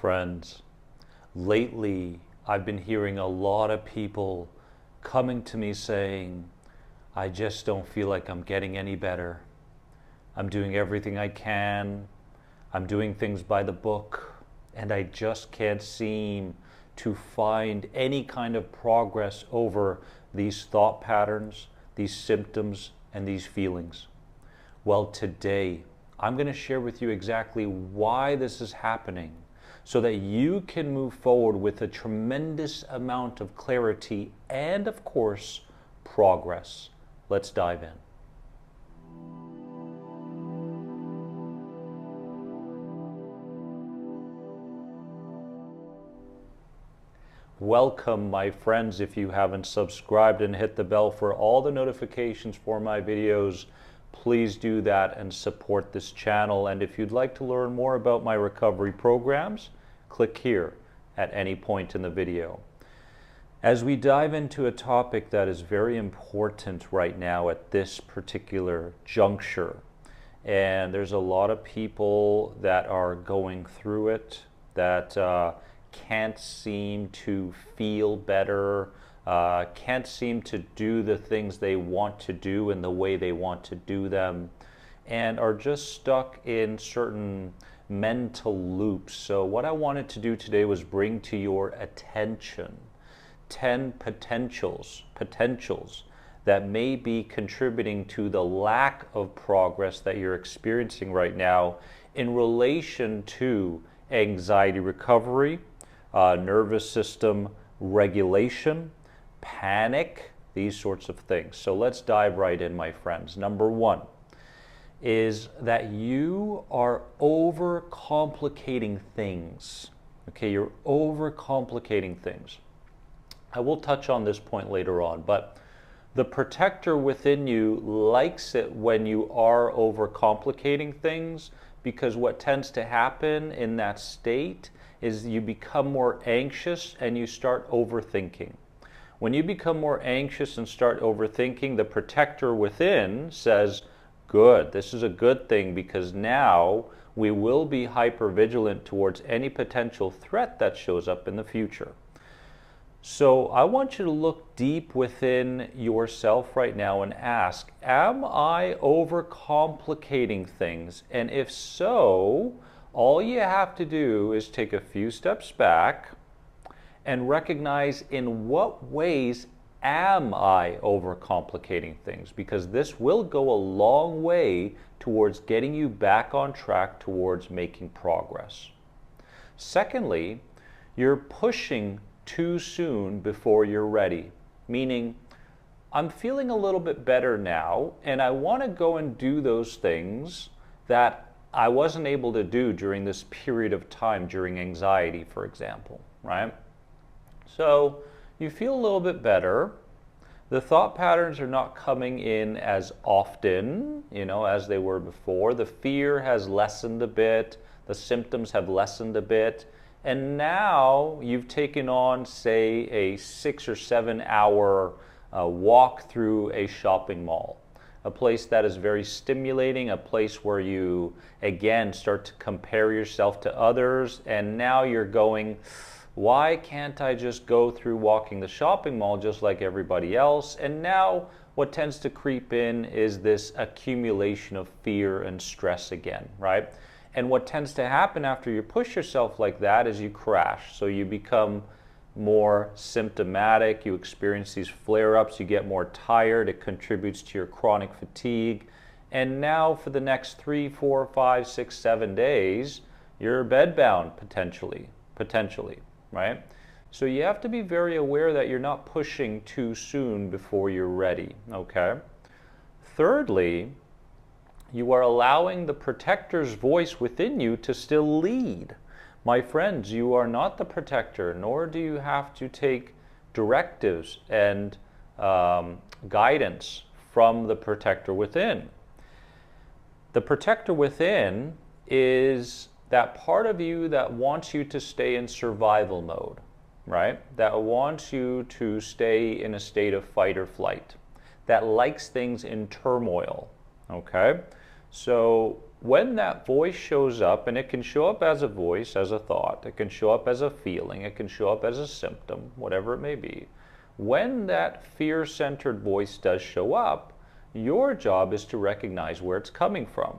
Friends, lately I've been hearing a lot of people coming to me saying, I just don't feel like I'm getting any better. I'm doing everything I can. I'm doing things by the book, and I just can't seem to find any kind of progress over these thought patterns, these symptoms, and these feelings. Well, today I'm going to share with you exactly why this is happening so that you can move forward with a tremendous amount of clarity and, of course, progress. Let's dive in. Welcome, my friends. If you haven't subscribed and hit the bell for all the notifications for my videos, please do that and support this channel. And if you'd like to learn more about my recovery programs, click here at any point in the video. As we dive into a topic that is very important right now at this particular juncture, and there's a lot of people that are going through it that can't seem to feel better, can't seem to do the things they want to do in the way they want to do them, and are just stuck in certain mental loops. So what I wanted to do today was bring to your attention 10 potentials that may be contributing to the lack of progress that you're experiencing right now in relation to anxiety recovery, nervous system regulation, panic, these sorts of things. So let's dive right in, my friends. Number one is that you are overcomplicating things. Okay, you're overcomplicating things. I will touch on this point later on, but the protector within you likes it when you are overcomplicating things, because what tends to happen in that state is you become more anxious and you start overthinking. When you become more anxious and start overthinking, the protector within says, good, this is a good thing, because now we will be hypervigilant towards any potential threat that shows up in the future. So I want you to look deep within yourself right now and ask, am I overcomplicating things? And if so, all you have to do is take a few steps back and recognize, in what ways am I overcomplicating things? Because this will go a long way towards getting you back on track towards making progress. Secondly, you're pushing too soon before you're ready, meaning I'm feeling a little bit better now and I want to go and do those things that I wasn't able to do during this period of time during anxiety, for example, right? So you feel a little bit better. The thought patterns are not coming in as often, as they were before. The fear has lessened a bit. The symptoms have lessened a bit. And now you've taken on, say, a 6 or 7 hour walk through a shopping mall. A place that is very stimulating, a place where you, again, start to compare yourself to others. And now you're going, why can't I just go through walking the shopping mall just like everybody else? And now what tends to creep in is this accumulation of fear and stress again, right? And what tends to happen after you push yourself like that is you crash. So you become more symptomatic, you experience these flare-ups, you get more tired, it contributes to your chronic fatigue. And now for the next 3, 4, 5, 6, 7 days, you're bedbound potentially, right? So you have to be very aware that you're not pushing too soon before you're ready, okay? Thirdly, you are allowing the protector's voice within you to still lead. My friends, you are not the protector, nor do you have to take directives and guidance from the protector within. The protector within is that part of you that wants you to stay in survival mode, right? That wants you to stay in a state of fight or flight, that likes things in turmoil, okay? So when that voice shows up, and it can show up as a voice, as a thought, it can show up as a feeling, it can show up as a symptom, whatever it may be. When that fear-centered voice does show up, your job is to recognize where it's coming from.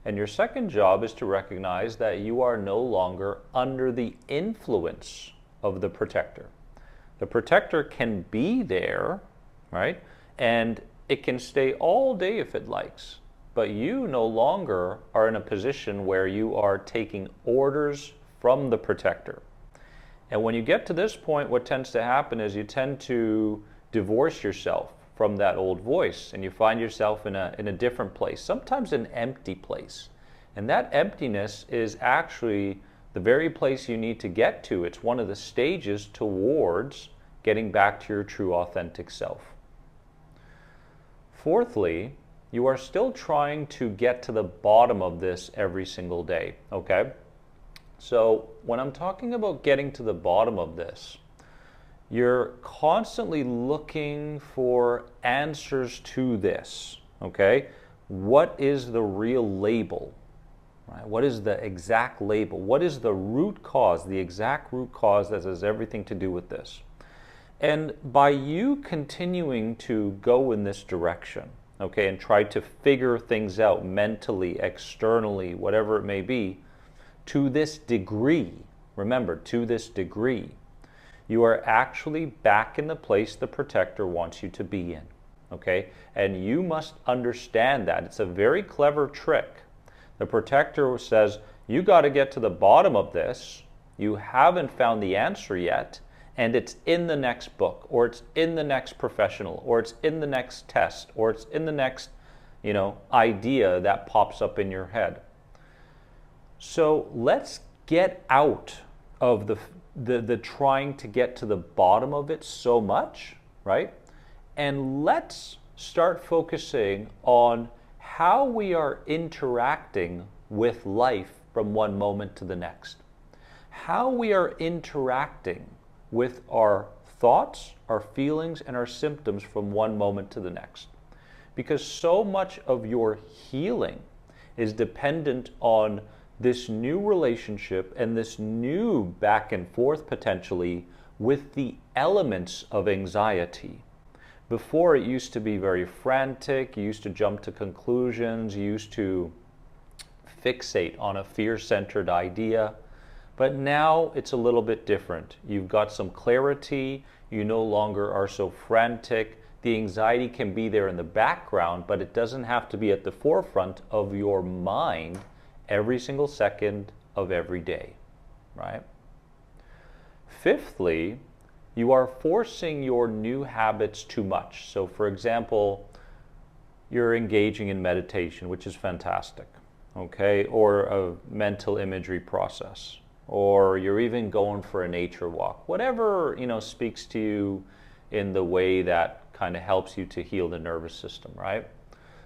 And your second job is to recognize that you are no longer under the influence of the protector. The protector can be there, right? And it can stay all day if it likes. But you no longer are in a position where you are taking orders from the protector. And when you get to this point, what tends to happen is you tend to divorce yourself from that old voice, and you find yourself in a different place, sometimes an empty place. And that emptiness is actually the very place you need to get to. It's one of the stages towards getting back to your true authentic self. Fourthly, you are still trying to get to the bottom of this every single day, okay? So when I'm talking about getting to the bottom of this, you're constantly looking for answers to this, okay? What is the real label, right? What is the exact label? What is the root cause, the exact root cause that has everything to do with this? And by you continuing to go in this direction, okay, and try to figure things out mentally, externally, whatever it may be, to this degree, remember, to this degree, you are actually back in the place the protector wants you to be in, okay? And you must understand that. It's a very clever trick. The protector says, you got to get to the bottom of this. You haven't found the answer yet, and it's in the next book, or it's in the next professional, or it's in the next test, or it's in the next, idea that pops up in your head. So let's get out of the trying to get to the bottom of it so much, right? And let's start focusing on how we are interacting with life from one moment to the next. How we are interacting with our thoughts, our feelings, and our symptoms from one moment to the next. Because so much of your healing is dependent on this new relationship and this new back and forth potentially with the elements of anxiety. Before, it used to be very frantic, you used to jump to conclusions, you used to fixate on a fear-centered idea. But now it's a little bit different. You've got some clarity, you no longer are so frantic. The anxiety can be there in the background, but it doesn't have to be at the forefront of your mind every single second of every day, right? Fifthly, you are forcing your new habits too much. So for example, you're engaging in meditation, which is fantastic, okay? Or a mental imagery process, or you're even going for a nature walk. Whatever, speaks to you in the way that kind of helps you to heal the nervous system, right?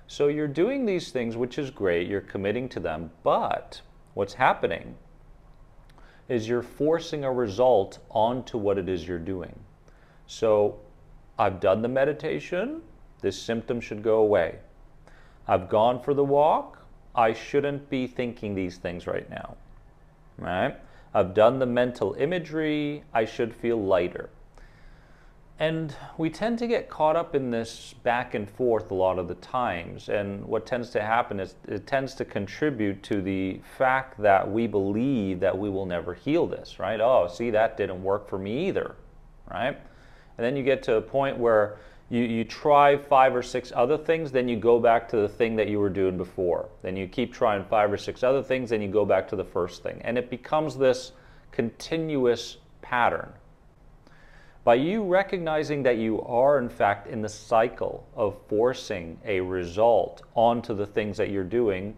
So you're doing these things, which is great, you're committing to them, but what's happening is you're forcing a result onto what it is you're doing. So I've done the meditation, this symptom should go away. I've gone for the walk, I shouldn't be thinking these things right now, right? I've done the mental imagery, I should feel lighter. And we tend to get caught up in this back and forth a lot of the times, and what tends to happen is it tends to contribute to the fact that we believe that we will never heal this, right? Oh, see, that didn't work for me either, right? And then you get to a point where you try 5 or 6 other things, then you go back to the thing that you were doing before. Then you keep trying 5 or 6 other things, then you go back to the first thing. And it becomes this continuous pattern. By you recognizing that you are, in fact, in the cycle of forcing a result onto the things that you're doing,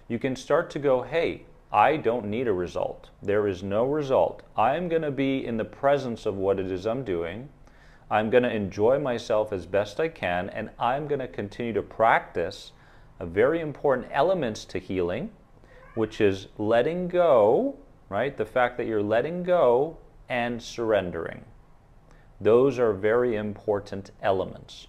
you can start to go, hey, I don't need a result. There is no result. I'm going to be in the presence of what it is I'm doing. I'm going to enjoy myself as best I can, and I'm going to continue to practice a very important elements to healing, which is letting go, right? The fact that you're letting go and surrendering. Those are very important elements.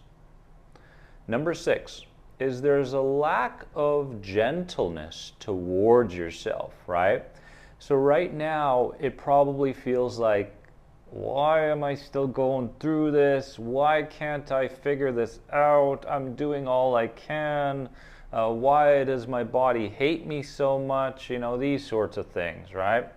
Number 6, is there's a lack of gentleness towards yourself, right? So right now, it probably feels like, why am I still going through this? Why can't I figure this out? I'm doing all I can. Why does my body hate me so much? You know, these sorts of things, right?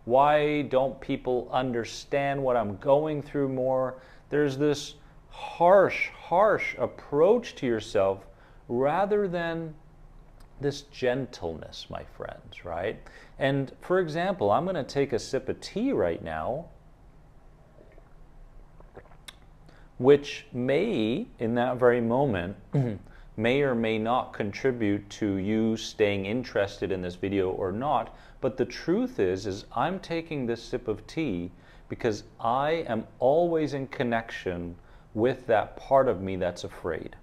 Why don't people understand what I'm going through more? There's this harsh approach to yourself rather than this gentleness, my friends, right? And for example, I'm going to take a sip of tea right now, which may, in that very moment, may or may not contribute to you staying interested in this video or not. But the truth is I'm taking this sip of tea because I am always in connection with that part of me that's afraid.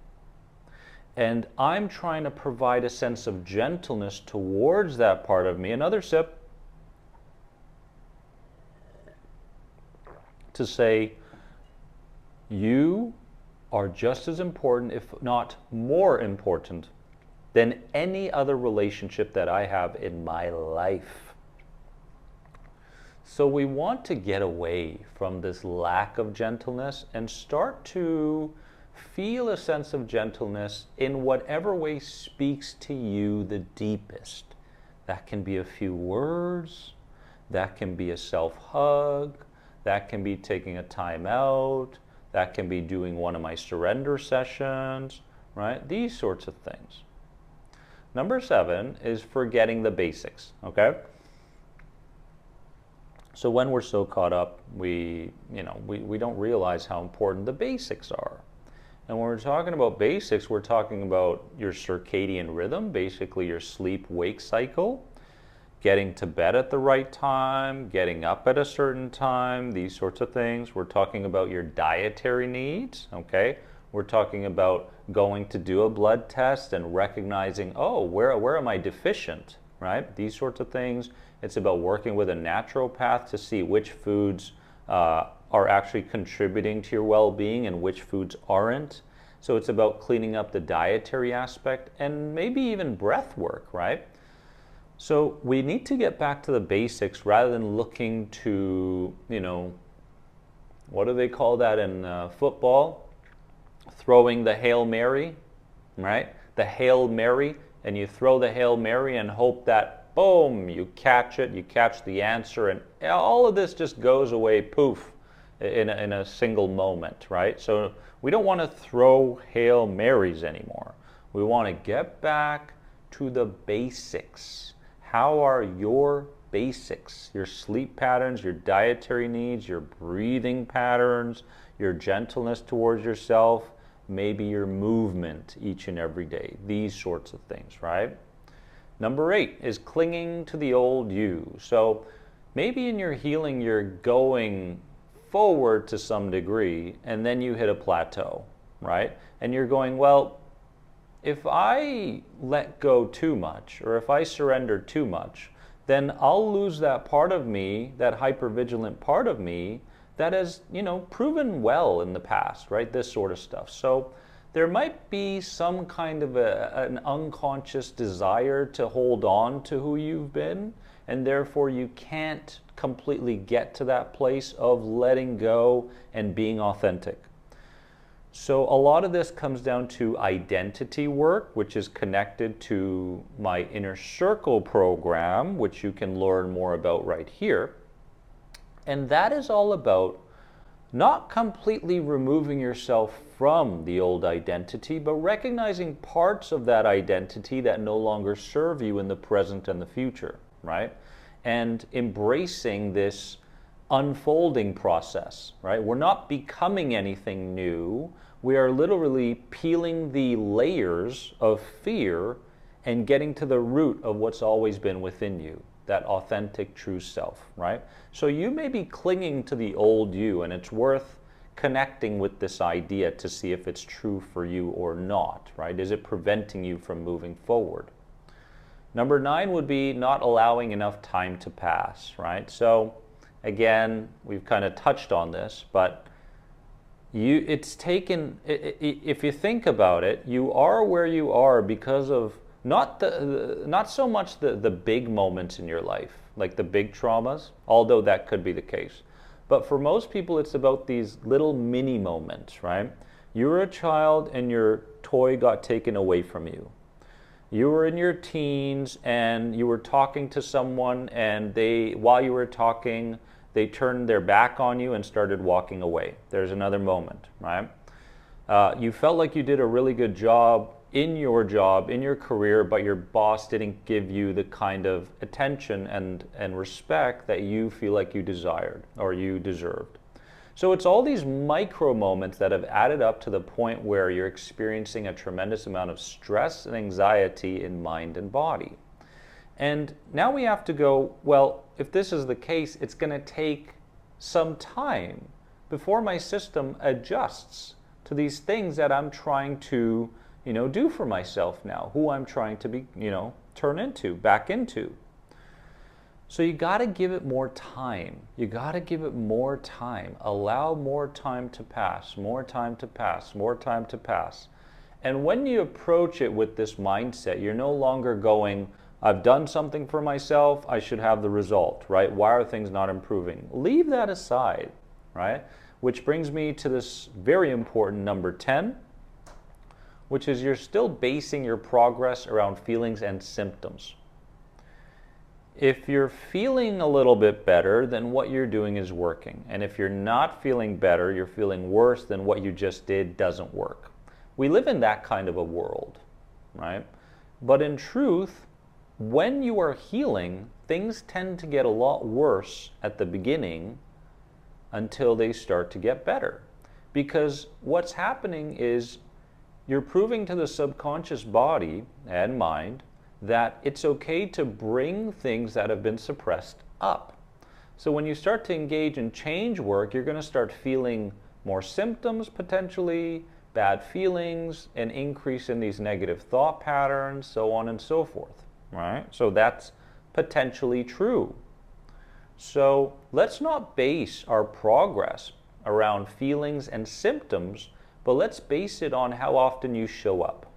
And I'm trying to provide a sense of gentleness towards that part of me. Another sip. To say, you are just as important, if not more important, than any other relationship that I have in my life. So we want to get away from this lack of gentleness and start to feel a sense of gentleness in whatever way speaks to you the deepest. That can be a few words, that can be a self-hug, that can be taking a time out, that can be doing one of my surrender sessions, right? These sorts of things. Number 7 is forgetting the basics, okay? So when we're so caught up, we don't realize how important the basics are. And when we're talking about basics, we're talking about your circadian rhythm, basically your sleep-wake cycle, getting to bed at the right time, getting up at a certain time, these sorts of things. We're talking about your dietary needs, okay? We're talking about going to do a blood test and recognizing, oh, where am I deficient, right? These sorts of things. It's about working with a naturopath to see which foods are actually contributing to your well-being and which foods aren't. So it's about cleaning up the dietary aspect and maybe even breath work, right? So we need to get back to the basics rather than looking to, what do they call that in football? Throwing the Hail Mary, right? The Hail Mary, and you throw the Hail Mary and hope that, boom, you catch it, you catch the answer, and all of this just goes away, poof, in a single moment, right? So we don't want to throw Hail Marys anymore. We want to get back to the basics. How are your basics, your sleep patterns, your dietary needs, your breathing patterns, your gentleness towards yourself, maybe your movement each and every day, these sorts of things, right? Number 8 is clinging to the old you. So maybe in your healing, you're going forward to some degree, and then you hit a plateau, right? And you're going, well, if I let go too much, or if I surrender too much, then I'll lose that part of me, that hypervigilant part of me, that has, proven well in the past, right? This sort of stuff. So there might be some kind of an unconscious desire to hold on to who you've been, and therefore you can't completely get to that place of letting go and being authentic. So a lot of this comes down to identity work, which is connected to my Inner Circle program, which you can learn more about right here. And that is all about not completely removing yourself from the old identity, but recognizing parts of that identity that no longer serve you in the present and the future, right? And embracing this unfolding process, right? We're not becoming anything new. We are literally peeling the layers of fear and getting to the root of what's always been within you, that authentic true self, right? So you may be clinging to the old you, and it's worth connecting with this idea to see if it's true for you or not, right? Is it preventing you from moving forward? Number 9 would be not allowing enough time to pass, right? So again, we've kind of touched on this, but it's taken, if you think about it, you are where you are because of not so much the big moments in your life, like the big traumas, although that could be the case. But for most people, it's about these little mini moments, right? You were a child and your toy got taken away from you. You were in your teens and you were talking to someone, and while you were talking, they turned their back on you and started walking away. There's another moment, right? You felt like you did a really good job, in your career, but your boss didn't give you the kind of attention and respect that you feel like you desired or you deserved. So it's all these micro moments that have added up to the point where you're experiencing a tremendous amount of stress and anxiety in mind and body. And now we have to go, well, if this is the case, it's going to take some time before my system adjusts to these things that I'm trying to, do for myself now, who I'm trying to be, turn into, back into. So you got to give it more time. You got to give it more time. Allow more time to pass, more time to pass, more time to pass. And when you approach it with this mindset, you're no longer going, I've done something for myself, I should have the result, right? Why are things not improving? Leave that aside, right? Which brings me to this very important number 10, which is you're still basing your progress around feelings and symptoms. If you're feeling a little bit better, then what you're doing is working. And if you're not feeling better, you're feeling worse, then what you just did doesn't work. We live in that kind of a world, right? But in truth, when you are healing, things tend to get a lot worse at the beginning until they start to get better. Because what's happening is you're proving to the subconscious body and mind that it's okay to bring things that have been suppressed up. So when you start to engage in change work, you're going to start feeling more symptoms potentially, bad feelings, an increase in these negative thought patterns, so on and so forth, right? So that's potentially true. So let's not base our progress around feelings and symptoms, but let's base it on how often you show up.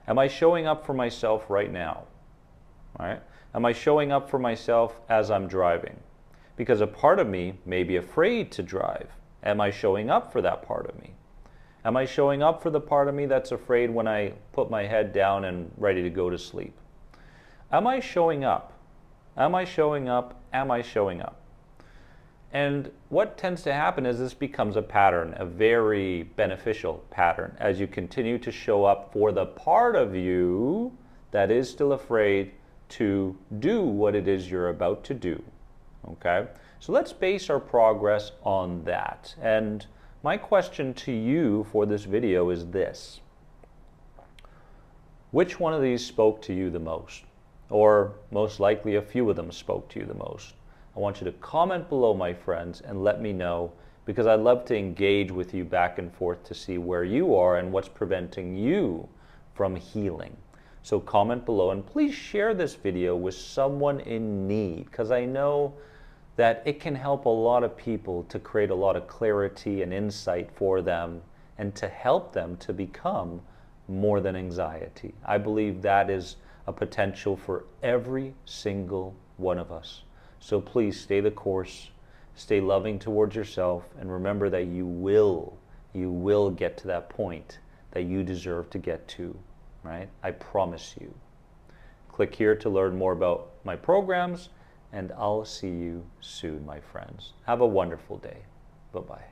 Am I showing up for myself right now? Right? Am I showing up for myself as I'm driving? Because a part of me may be afraid to drive. Am I showing up for that part of me? Am I showing up for the part of me that's afraid when I put my head down and ready to go to sleep? Am I showing up? Am I showing up? Am I showing up? And what tends to happen is this becomes a pattern, a very beneficial pattern, as you continue to show up for the part of you that is still afraid to do what it is you're about to do. Okay? So let's base our progress on that. And my question to you for this video is this. Which one of these spoke to you the most? Or most likely a few of them spoke to you the most? I want you to comment below, my friends, and let me know, because I'd love to engage with you back and forth to see where you are and what's preventing you from healing. So comment below, and please share this video with someone in need, because I know that it can help a lot of people to create a lot of clarity and insight for them and to help them to become more than anxiety. I believe that is a potential for every single one of us. So please stay the course, stay loving towards yourself, and remember that you will get to that point that you deserve to get to, right? I promise you. Click here to learn more about my programs, and I'll see you soon, my friends. Have a wonderful day. Bye-bye.